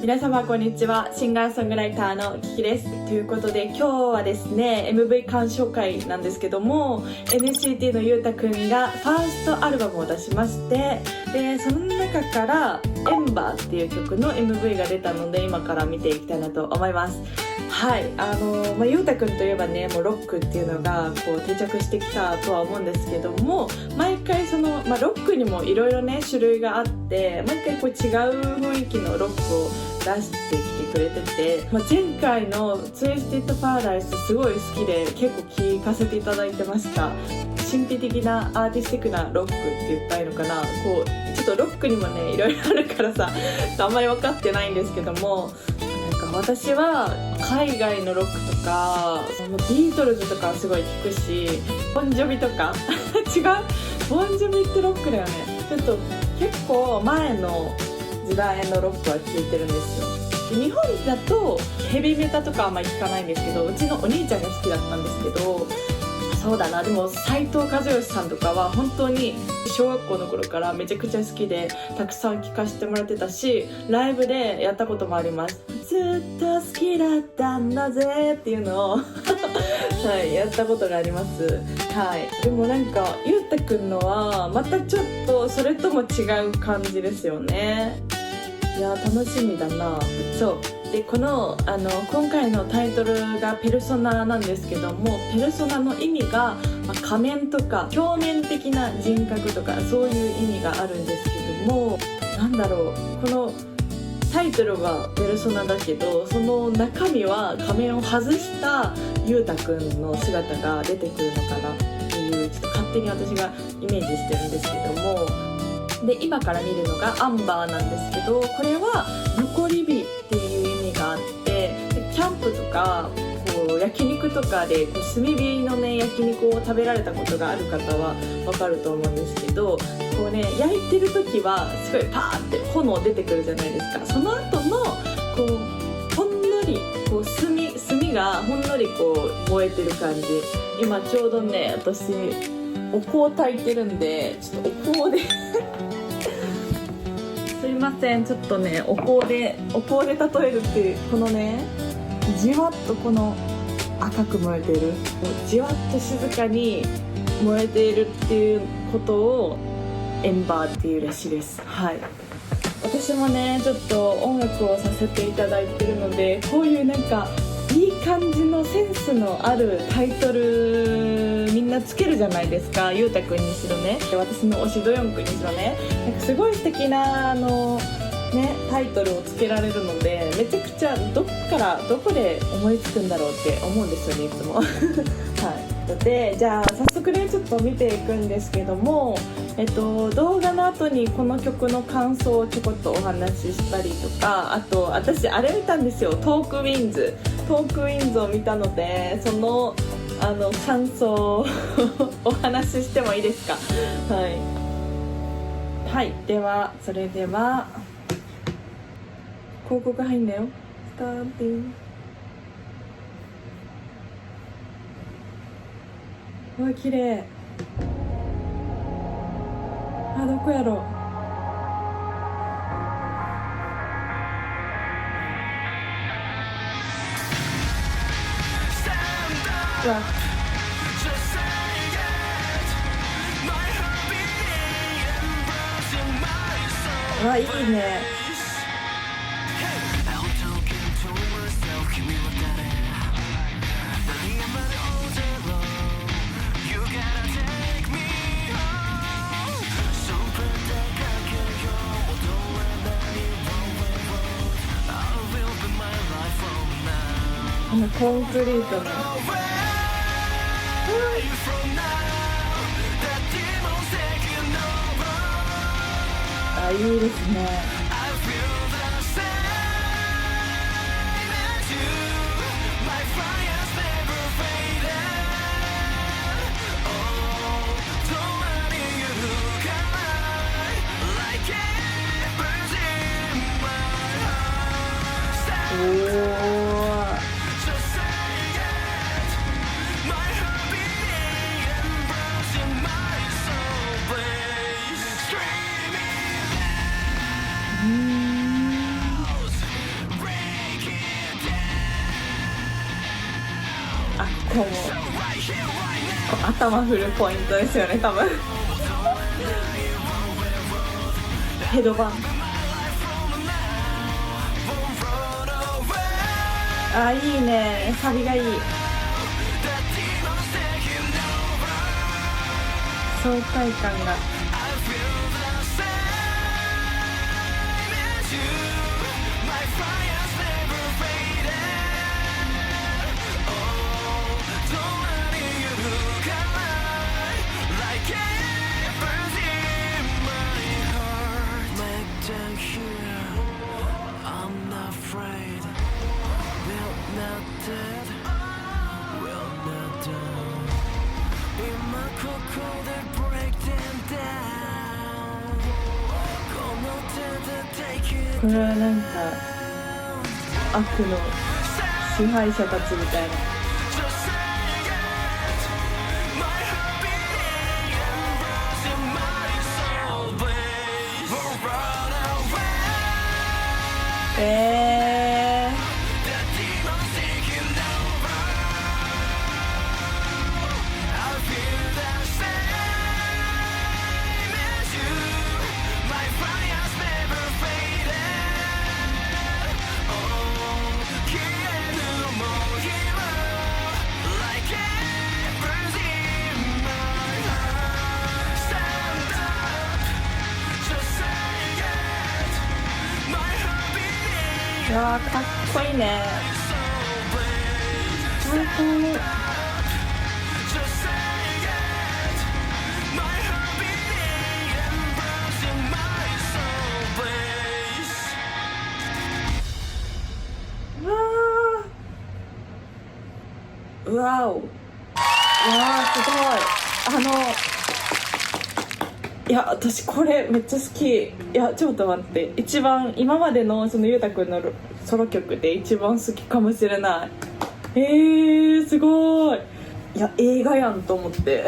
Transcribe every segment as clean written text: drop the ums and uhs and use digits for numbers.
皆様こんにちは。シンガーソングライターのキキです。ということで今日はですね MV 鑑賞会なんですけども、 NCT のゆうたくんがファーストアルバムを出しまして、でその中からエンバーっていう曲の MV が出たので、今から見ていきたいなと思います。はい、ゆうたくんといえばね、もうロックっていうのがこう定着してきたとは思うんですけども、毎回その、ロックにもいろいろね種類があって、毎回こう違う雰囲気のロックを出してきてくれてて、前回のツイスティッドパラダイスすごい好きで結構聴かせていただいてました。神秘的なアーティスティックなロックって言ったらいいのかな、こうちょっとロックにもねいろいろあるからさあんまり分かってないんですけども、なんか私は海外のロックとかビートルズとかすごい聴くし、ボンジョビとか違う、ボンジョビってロックだよね。ちょっと結構前の時代のロックは聴いてるんですよ。で日本だとヘビーメタとかあんまり聴かないんですけど、うちのお兄ちゃんが好きだったんですけど、そうだな、でも斉藤和義さんとかは本当に小学校の頃からめちゃくちゃ好きでたくさん聴かせてもらってたし、ライブでやったこともあります。ずっと好きだったんだぜっていうのをはい、やったことがあります。はい、でもなんかゆうたくんのはまたちょっとそれとも違う感じですよね。いや楽しみだな。そうで、この今回のタイトルがペルソナなんですけども、ペルソナの意味が、仮面とか表面的な人格とかそういう意味があるんですけども、なんだろう、このタイトルはペルソナだけど、その中身は仮面を外したゆうたくんの姿が出てくるのかなっていう、ちょっと勝手に私がイメージしてるんですけども、で今から見るのがアンバーなんですけど、これは残り火っていう意味があって、でキャンプとかこう焼肉とかでこう炭火のね焼肉を食べられたことがある方は分かると思うんですけど、こうね焼いてる時はすごいパーって炎出てくるじゃないですか。その後のこうほんのりこう炭がほんのりこう燃えてる感じ。今ちょうどね私お香を炊いてるんで、ちょっとお香ですいません、ちょっとねお香で例えるっていう、このねじわっとこの赤く燃えてる、じわっと静かに燃えているっていうことをエンバーっていうらしいです。はい、私もねちょっと音楽をさせていただいてるので、こういうなんかいい感じのセンスのあるタイトルみんなつけるじゃないですか。ゆうたくんにしろね、私の推しどよんくんにしろね、なんかすごい素敵なタイトルをつけられるので、めちゃくちゃどこで思いつくんだろうって思うんですよね、いつもはい、でじゃあ早速ねちょっと見ていくんですけども、動画の後にこの曲の感想をちょこっとお話ししたりとか、あと私あれ見たんですよ、トークウィンズを見たので、その感想をお話ししてもいいですか。はい、ではそれでは広告入んだよ。スターティング。うわ綺麗。どこやろう。うわいいね。このコンクリートのいいですね。こも頭振るポイントですよね多分ヘドバン、あ、いいね、サビがいい、爽快感が。これはなんか悪の支配者たちみたいな。うわー、かっこいいね。最高。うわお、うわー、すごい。いや、私これめっちゃ好き。いや、ちょっと待って、一番今までのそのゆうたくんのソロ曲で一番好きかもしれない。すごい。いや、映画やんと思って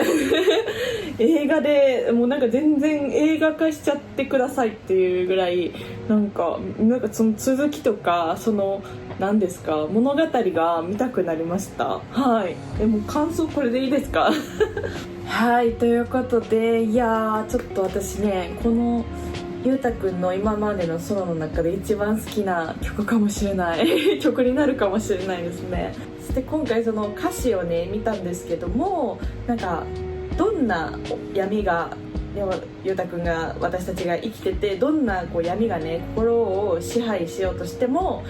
映画でもうなんか全然映画化しちゃってくださいっていうぐらいなんかその続きとかその何ですか、物語が見たくなりました。はい。でも感想これでいいですかはい、ということで、いやー、ちょっと私ね、このゆうたくんの今までのソロの中で一番好きな曲かもしれない曲になるかもしれないですね。そして今回その歌詞をね見たんですけども、なんかどんな闇がゆうたくんが私たちが生きてて、どんなこう闇がね心を支配しようとしても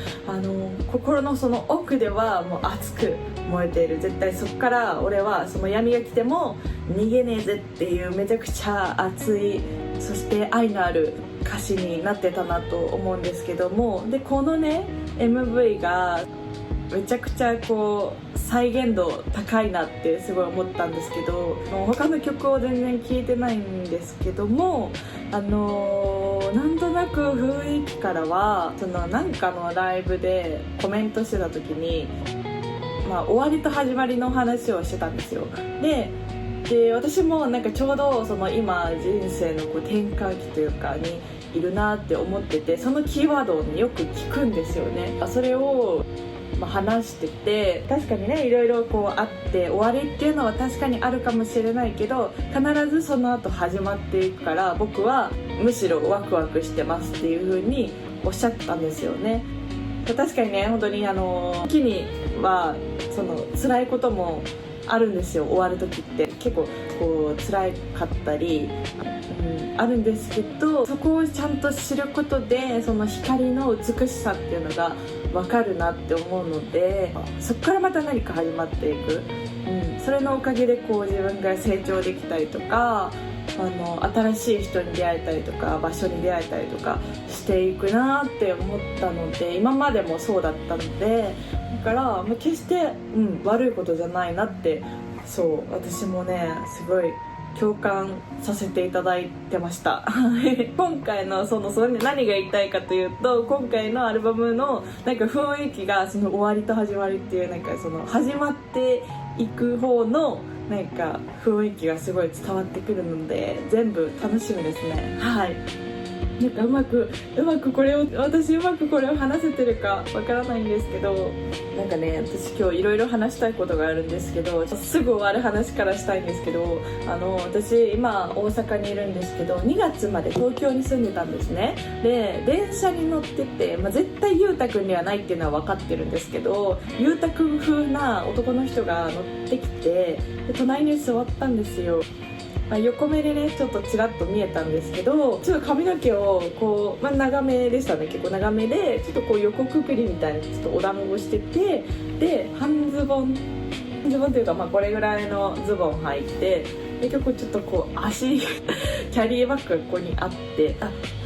心のその奥ではもう熱く燃えている、絶対そこから俺はその闇が来ても逃げねえぜっていうめちゃくちゃ熱い、そして愛のある歌詞になってたなと思うんですけども、でこのね MV がめちゃくちゃこう再現度高いなってすごい思ったんですけど、他の曲を全然聴いてないんですけども、なんとなく雰囲気からはそのなんかのライブでコメントしてた時に、終わりと始まりの話をしてたんですよ。で私もなんかちょうどその今人生のこう転換期というかにいるなって思ってて、そのキーワードを、ね、よく聞くんですよね。それを話してて、確かにねいろいろこうあって終わりっていうのは確かにあるかもしれないけど、必ずその後始まっていくから僕はむしろワクワクしてますっていう風におっしゃったんですよね。確かにね、本当に時にはその辛いこともあるんですよ。終わる時って結構こう辛かったり、あるんですけど、そこをちゃんと知ることでその光の美しさっていうのが分かるなって思うので、そこからまた何か始まっていく、それのおかげでこう自分が成長できたりとか、新しい人に出会えたりとか場所に出会えたりとかしていくなって思ったので、今までもそうだったので、だから決して、悪いことじゃないなって、そう私もねすごい共感させていただいてました今回のその何が言いたいかというと、今回のアルバムのなんか雰囲気がその終わりと始まりっていう、なんかその始まっていく方のなんか雰囲気がすごい伝わってくるので、全部楽しみですね。はい。なんかうまくこれを私うまくこれを話せてるかわからないんですけど、なんかね、私今日いろいろ話したいことがあるんですけど、すぐ終わる話からしたいんですけど、私今大阪にいるんですけど、2月まで東京に住んでたんですね。で電車に乗ってて、絶対ゆうたくんにはないっていうのは分かってるんですけど、ゆうたくん風な男の人が乗ってきて、で隣に座ったんですよ。横目でねちょっとちらっと見えたんですけど、ちょっと髪の毛をこう、長めでしたね。結構長めでちょっとこう横くくりみたいなちょっとお団子してて、で半ズボンというか、これぐらいのズボン履いて、で結構ちょっとこう足キャリーバッグがここにあって、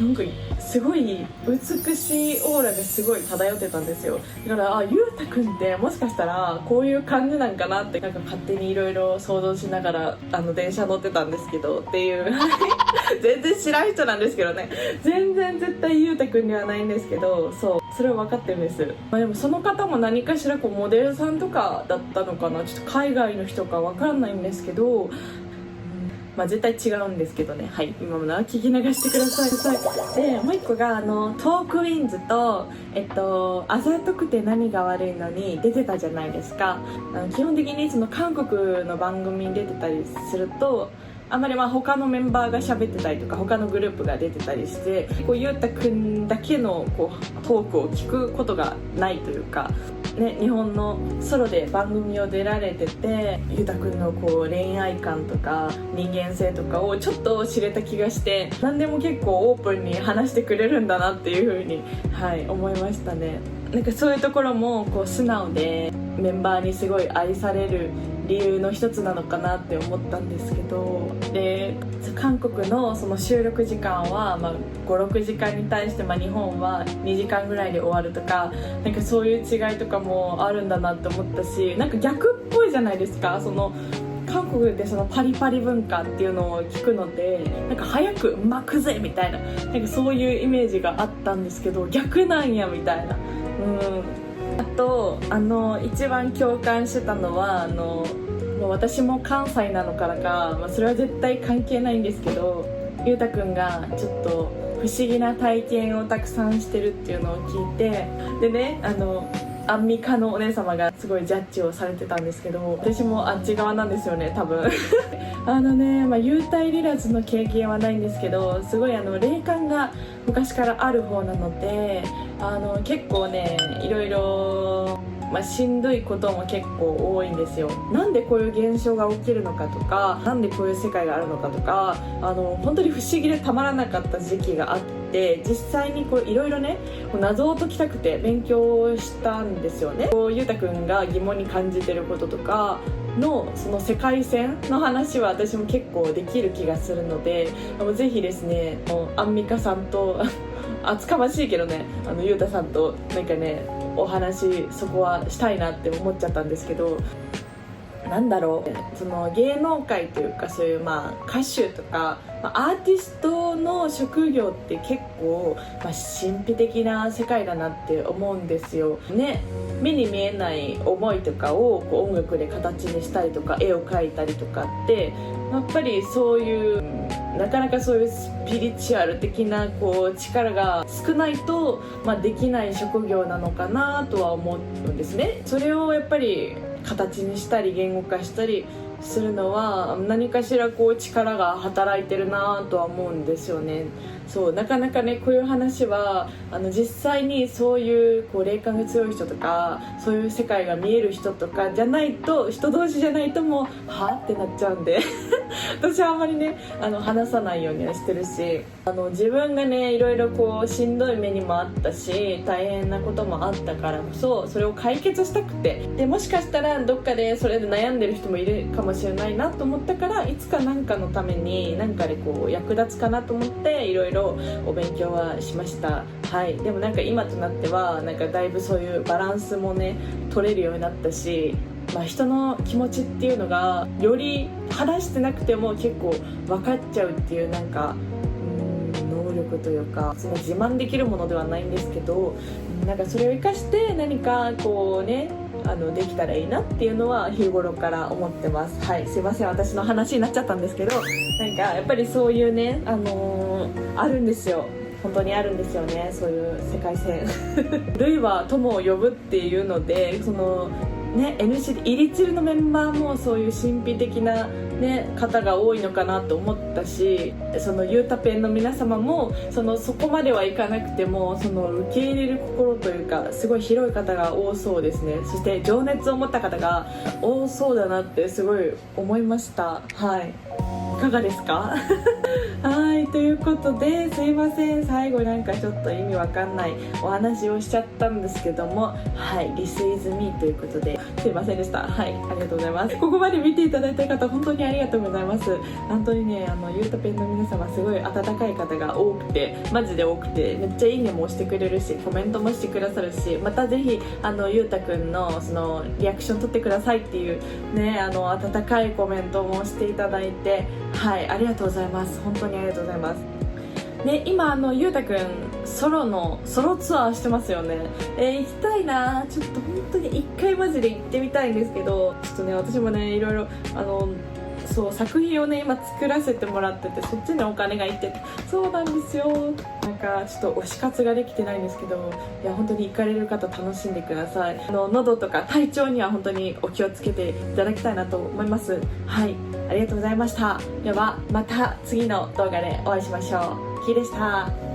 なんかすごい美しいオーラがすごい漂ってたんですよ。だからゆうたくんってもしかしたらこういう感じなんかなって、なんか勝手にいろいろ想像しながら電車乗ってたんですけどっていう全然知らん人なんですけどね、全然絶対ゆうたくんにはないんですけど、それは分かってるんです。でもその方も何かしらこうモデルさんとかだったのかな、ちょっと海外の人か分かんないんですけど、絶対違うんですけどね。はい、今のは聞き流してください。でもう一個がトークウィンズとあざとくて何が悪いのに出てたじゃないですか。基本的にその韓国の番組に出てたりすると、あんまり他のメンバーが喋ってたりとか他のグループが出てたりして、ゆうたくんだけのトークを聞くことがないというかね、日本のソロで番組を出られてて、ゆうたくんの恋愛観とか人間性とかをちょっと知れた気がして、何でも結構オープンに話してくれるんだなっていう風に、思いましたね。なんかそういうところも素直でメンバーにすごい愛される理由の一つなのかなって思ったんですけど、で韓国のその収録時間は56時間に対して日本は2時間ぐらいで終わるとか、なんかそういう違いとかもあるんだなって思ったし、なんか逆っぽいじゃないですか。その韓国でそのパリパリ文化っていうのを聞くので、なんか早く巻くぜみたいな、なんかそういうイメージがあったんですけど、逆なんやみたいな。あと一番共感してたのは私も関西なのからか、それは絶対関係ないんですけど、ゆうたくんがちょっと不思議な体験をたくさんしてるっていうのを聞いて、でねアンミカのお姉様がすごいジャッジをされてたんですけど、私もあっち側なんですよね多分幽体離脱の経験はないんですけど、すごい霊感が昔からある方なので、結構ねいろいろしんどいことも結構多いんですよ。なんでこういう現象が起きるのかとか、なんでこういう世界があるのかとか、本当に不思議でたまらなかった時期があって、実際にいろいろね謎を解きたくて勉強したんですよね。ゆうたくんが疑問に感じてることとかのその世界線の話は私も結構できる気がするので、ぜひですねアンミカさんと厚かましいけどねゆうたさんとなんかねお話そこはしたいなって思っちゃったんですけど、なんだろう、その芸能界というかそういう歌手とかアーティストの職業って結構神秘的な世界だなって思うんですよね。目に見えない思いとかを音楽で形にしたりとか絵を描いたりとかってやっぱりそういうなかなかそういうスピリチュアル的な力が少ないと、できない職業なのかなとは思うんですね。それをやっぱり形にしたり言語化したりするのは何かしら力が働いてるなとは思うんですよね。そうなかなかねこういう話は実際にそういう霊感が強い人とかそういう世界が見える人とかじゃないと、人同士じゃないともうはってなっちゃうんで私はあんまりね話さないようにはしてるし、自分がねいろいろしんどい目にもあったし大変なこともあったからこそ、それを解決したくて、でもしかしたらどっかでそれで悩んでる人もいるかもしれないなと思ったから、いつか何かのために何かで役立つかなと思っていろいろお勉強はしました。でもなんか今となってはなんかだいぶそういうバランスもね取れるようになったし、人の気持ちっていうのがより話してなくても結構分かっちゃうっていうなんか能力というか、その自慢できるものではないんですけど、なんかそれを生かして何かできたらいいなっていうのは日頃から思ってます。すいません私の話になっちゃったんですけど、なんかやっぱりそういうねあるんですよ。本当にあるんですよね、そういう世界線ルイは友を呼ぶっていうので、そのね NCT イリチルのメンバーもそういう神秘的な、ね、方が多いのかなと思ったし、そのユータペンの皆様もそこまではいかなくてもその受け入れる心というかすごい広い方が多そうですね。そして情熱を持った方が多そうだなってすごい思いました。はい、いかがですかはい、ということですいません、最後なんかちょっと意味わかんないお話をしちゃったんですけども、はい、This is me ということですいませんでした。はい、ありがとうございます。ここまで見ていただいた方本当にありがとうございます。本当にね、ユータペンの皆様すごい温かい方が多くて、マジで多くて、めっちゃいいねも押してくれるし、コメントもしてくださるし、またぜひユータくんのそのリアクション取ってくださいっていうね、温かいコメントもしていただいて、はい、ありがとうございます。本当にありがとうございます。ね、今ゆうたくんソロツアーしてますよね。行きたいな、ちょっと本当に1回マジで行ってみたいんですけど、ちょっとね私もねいろいろそう作品をね今作らせてもらってて、そっちにお金がいってて、そうなんですよ。なんかちょっと推し活ができてないんですけど、いや本当に行かれる方楽しんでください。喉とか体調には本当にお気をつけていただきたいなと思います。はい、ありがとうございました。ではまた次の動画でお会いしましょう。キーでした。